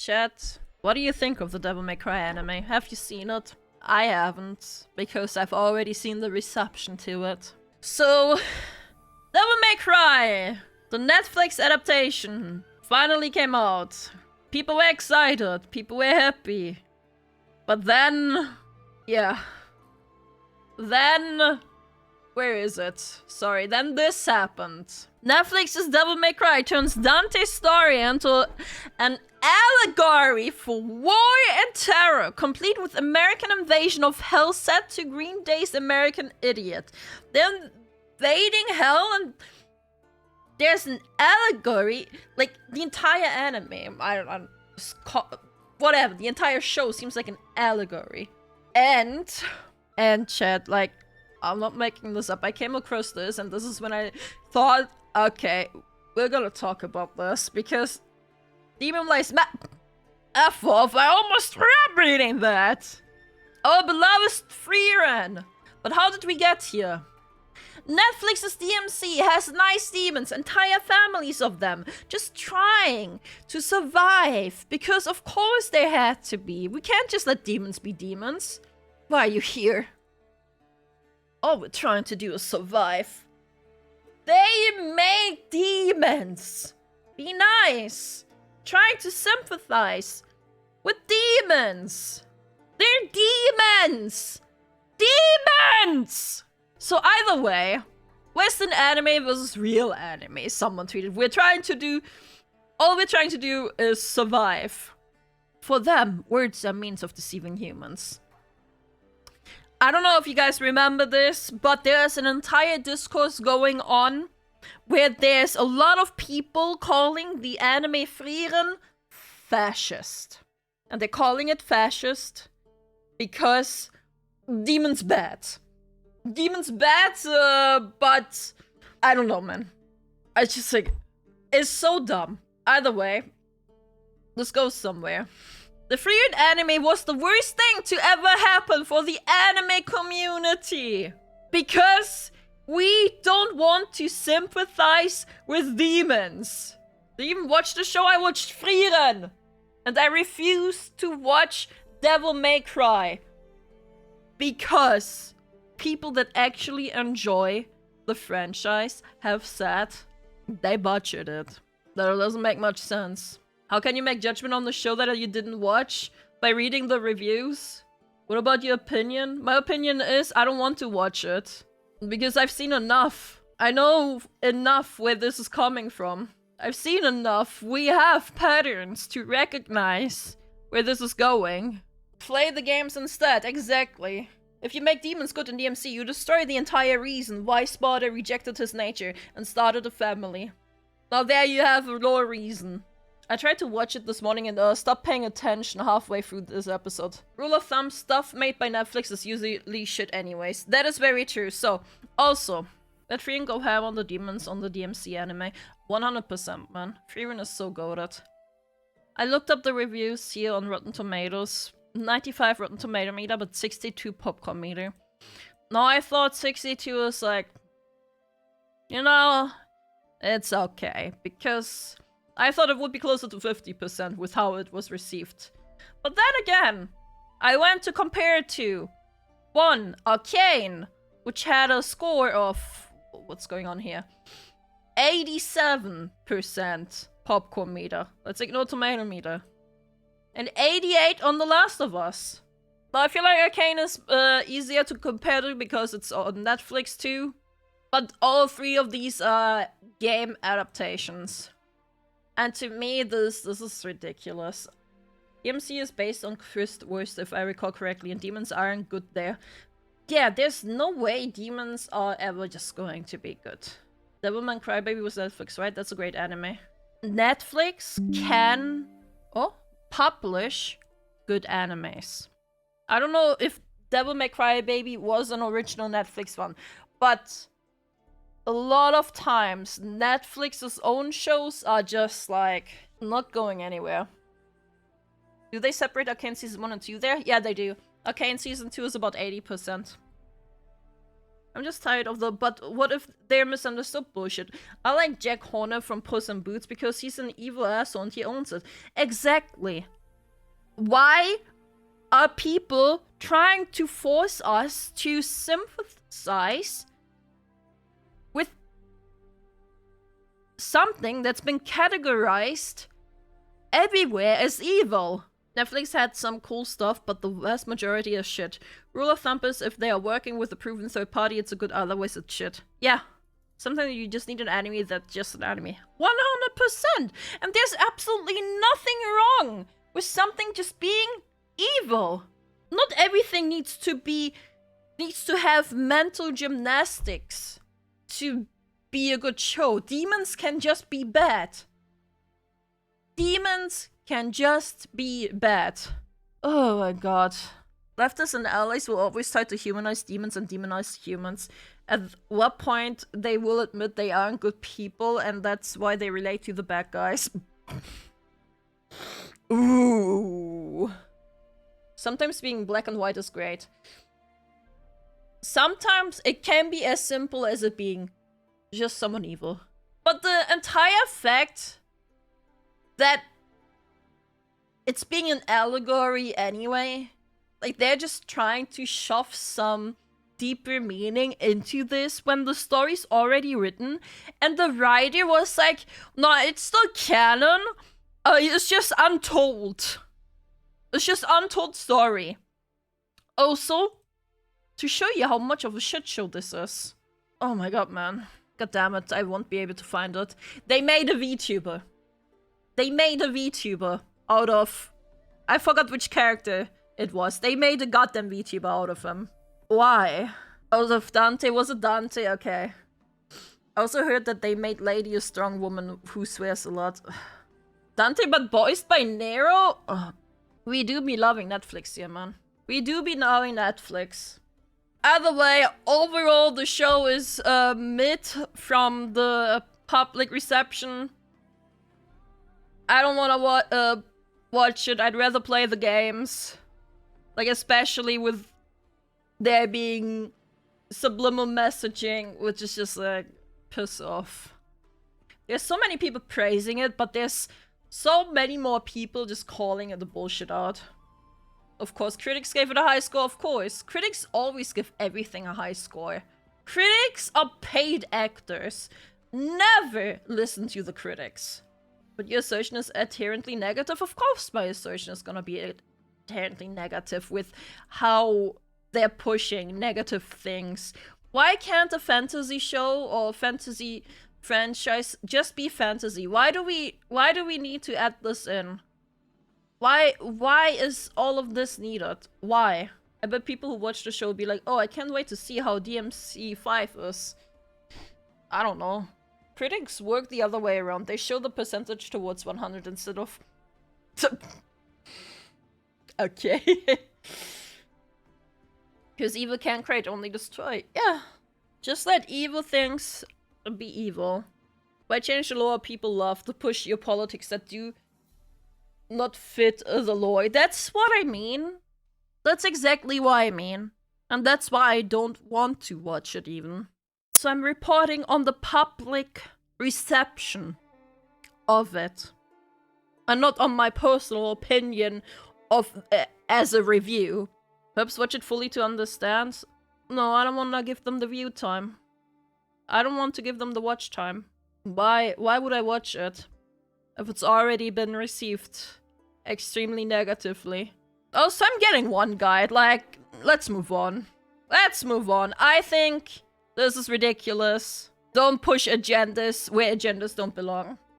Chat, what do you think of the Devil May Cry anime? Have you seen it? I haven't, because I've already seen the reception to it. So, Devil May Cry, the Netflix adaptation, finally came out. People were excited, people were happy. But then, yeah. Then, where is it? Sorry, then this happened. Netflix's Devil May Cry turns Dante's story into an allegory for war and terror, complete with American invasion of hell set to Green Day's American Idiot. They're invading hell and there's an allegory, like the entire anime, whatever, the entire show seems like an allegory. And chat, like, I'm not making this up, I came across this and this is when I thought, okay, we're gonna talk about this, because Demon Lace F off, I almost forgot reading that! Our beloved Freeran! But how did we get here? Netflix's DMC has nice demons, entire families of them, just trying to survive, because of course they had to be. We can't just let demons be demons. Why are you here? All we're trying to do is survive. They made demons! Be nice! Trying to sympathize with demons! They're demons! Demons! So either way, Western anime versus real anime, someone tweeted. All we're trying to do is survive. For them, words are means of deceiving humans. I don't know if you guys remember this, but there's an entire discourse going on where there's a lot of people calling the anime Frieren fascist. And they're calling it fascist because demons bad. Demons bad, but I don't know, man. I just think it's so dumb. Either way, this goes somewhere. The Frieren anime was the worst thing to ever happen for the anime community. Because we don't want to sympathize with demons. Do you even watch the show? I watched Frieren. And I refuse to watch Devil May Cry. Because people that actually enjoy the franchise have said they butchered it. That doesn't make much sense. How can you make judgment on the show that you didn't watch? By reading the reviews? What about your opinion? My opinion is I don't want to watch it. Because I've seen enough. I know enough where this is coming from. I've seen enough. We have patterns to recognize where this is going. Play the games instead, exactly. If you make demons good in DMC, you destroy the entire reason why Sparta rejected his nature and started a family. Now there you have a lore reason. I tried to watch it this morning and stopped paying attention halfway through this episode. Rule of thumb, stuff made by Netflix is usually shit anyways. That is very true. So, also, let Frieren go ham on the demons on the DMC anime. 100%, man. Frieren is so goated. I looked up the reviews here on Rotten Tomatoes. 95 Rotten Tomato meter, but 62 popcorn meter. Now I thought 62 was like, you know, it's okay, because I thought it would be closer to 50% with how it was received. But then again, I went to compare it to 1. Arcane, which had a score of, what's going on here? 87% popcorn meter. Let's ignore tomato meter. And 88 on The Last of Us. Now, I feel like Arcane is easier to compare to because it's on Netflix too. But all 3 of these are game adaptations. And to me, this is ridiculous. DMC is based on Cursed Worst, if I recall correctly, and demons aren't good there. Yeah, there's no way demons are ever just going to be good. Devilman Crybaby was Netflix, right? That's a great anime. Netflix can publish good animes. I don't know if Devil May Cry Baby was an original Netflix one, but a lot of times Netflix's own shows are just like not going anywhere. Do they separate Arcane Season 1 and 2 there? Yeah, they do. Arcane Season 2 is about 80%. I'm just tired of the but what if they're misunderstood bullshit. I like Jack Horner from Puss in Boots because he's an evil asshole and he owns it. Exactly. Why are people trying to force us to sympathize with something that's been categorized everywhere as evil? Netflix had some cool stuff, but the vast majority is shit. Rule of thumb is if they are working with a proven third party, it's a good, otherwise it's shit. Yeah. Sometimes you just need an anime that's just an anime. 100%! And there's absolutely nothing wrong with something just being evil. Not everything needs to have mental gymnastics to be a good show. Demons can just be bad. Demons can just be bad. Oh my god. Leftists and allies will always try to humanize demons and demonize humans. At what point they will admit they aren't good people and that's why they relate to the bad guys. Ooh. Sometimes being black and white is great. Sometimes it can be as simple as it being just someone evil. But the entire fact that it's being an allegory anyway, like they're just trying to shove some deeper meaning into this when the story's already written and the writer was like, no, it's still canon, it's just untold. It's just untold story. Also, to show you how much of a shit show this is. Oh my god, man. God damn it, I won't be able to find it. They made a VTuber. They made a VTuber out of... I forgot which character it was. They made a goddamn VTuber out of him. Why? Out of Dante? Was it Dante? Okay. I also heard that they made Lady a strong woman who swears a lot. Dante but voiced by Nero? Oh, we do be loving Netflix here, man. We do be loving Netflix. Either way, overall the show is mid from the public reception. I don't want to watch it. I'd rather play the games. Like, especially with there being subliminal messaging, which is just like, piss off. There's so many people praising it, but there's so many more people just calling it the bullshit out. Of course, critics gave it a high score, of course. Critics always give everything a high score. Critics are paid actors. Never listen to the critics. But your assertion is inherently negative? Of course my assertion is gonna be inherently negative with how they're pushing negative things. Why can't a fantasy show or fantasy franchise just be fantasy? Why do we need to add this in? Why is all of this needed? Why? I bet people who watch the show will be like, oh, I can't wait to see how DMC5 is. I don't know. Critics work the other way around. They show the percentage towards 100 instead of... Okay. Because evil can't create, only destroy. Yeah. Just let evil things be evil. Why change the law people love to push your politics that do not fit the law? That's what I mean. That's exactly what I mean. And that's why I don't want to watch it even. So I'm reporting on the public reception of it. And not on my personal opinion of as a review. Perhaps watch it fully to understand. No, I don't want to give them the view time. I don't want to give them the watch time. Why would I watch it if it's already been received extremely negatively? Oh, so I'm getting one guide. Like, let's move on. Let's move on. I think this is ridiculous. Don't push agendas where agendas don't belong.